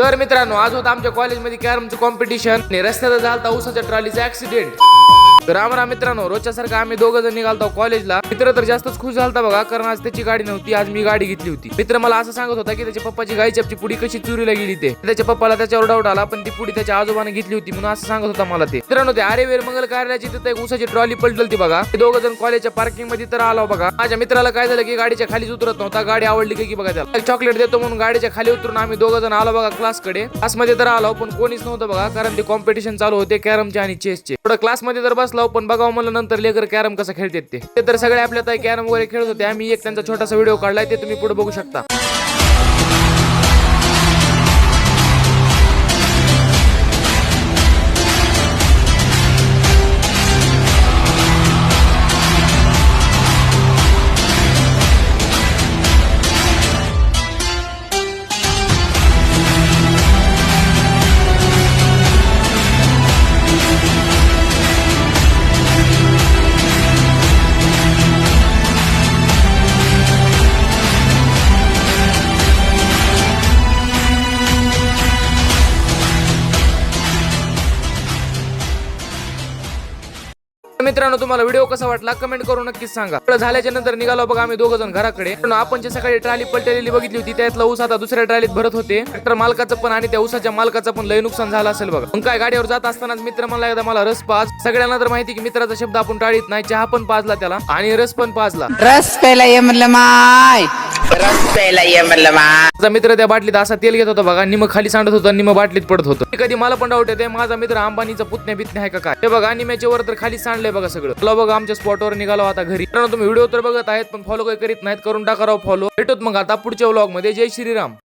तर मित्रांनो, आज होता आमच्या कॉलेजमध्ये कॅरमचं कॉम्पिटिशन आणि रस्त्यात झालता उसाच्या ट्रॉलीचा ऍक्सिडेंट. तर आम्हाला मित्रांनो रोजच्या सारखं आम्ही दोघं जण निघालतो कॉलेजला. मित्र तर जास्तच खुश झालता बघा, कारण आज त्याची गाडी नव्हती, आज मी गाडी घेतली होती. मित्र मला असं सांगत होता की त्याच्या पप्पाची गायचपची पुडी कशी चोरीला गेली ते. त्याच्या पप्पाला त्याच्यावर डाऊट आला, पण ती पुडी त्याच्या आजोबाने घेतली होती म्हणून असं सांगत होता मला ते. मित्रांनो, ते आरेवेर मंगल कार्यालयाची तिथे एक उसाची ट्रॉली पलटलती बघा. ते दोघं जण कॉलेजच्या पार्किंग मध्ये तर आलो बघा. माझ्या मित्राला काय झालं की गाडीच्या खालीच उतरत नव्हता. गाडी आवडली की बघा त्याला चॉकलेट देतो म्हणून गाडीच्या खाली उतरून आम्ही दोघं जण आलो बघा क्लासकडे. क्लासमध्ये तर आलो पण कोणीच नव्हतं बघा, कारण ते कॉम्पिटिशन चालू होते कॅरमचे आणि चेसचे. थोडं क्लासमध्ये तर बसलो पण बघावं म्हणलं नंतर लेकर कॅरम कसं खेळतात ते तर सगळे आपल्या ताई कॅरम वगैरे खेळत होते. आम्ही एक त्यांचा छोटासा व्हिडिओ काढलाय, ते तुम्ही पुढे बघू शकता. मित्रांनो, तुम्हाला व्हिडिओ कसा वाटला कमेंट करून नक्कीच सांगा. झाल्याच्या नंतर निघालो बघा आम्ही दोघं जण घराकडे. आपण जे सकाळी ट्रॉली पलटलेली बघितली होती त्यातला ऊस आता दुसऱ्या ट्रॉलीत भरत होते. ट्रॅक्टर मालकाचं पण आणि त्या ऊसाच्या मालकाचं पण लय नुकसान झालं असेल बघा. मग काय गाडीवर जात असतानाच मित्र म्हणला एकदा मला रस पाज. सगळ्यांना तर माहिती की मित्राचा शब्द आपण टाळीत नाही. चहा पण पाजला त्याला आणि रस पण पाजला. रस प्यायला ये म्हणलं माय, रस प्यायला ये म्हणलं माय. माझा मित्र त्या बाटलीत असा तेल घेत होता बघा, निम खाली सांडत होतं, निम बाटलीत पडत होतं. कधी मला पण डाऊट येते माझा मित्र अंबानीचा पुतण्या बितण्या आहे का काय. हे बघा निम्याच्या वर तर खाली सांडलंय बघा सगळं. चला बघा आमच्या स्पॉटवर निघालो आता घरी. तुम्ही व्हिडिओ तर बघत आहेत पण फॉलो काही करीत नाहीत, करून टाका राव फॉलो. भेटूत मग आता पुढच्या व्लॉग मध्ये. जय श्रीराम.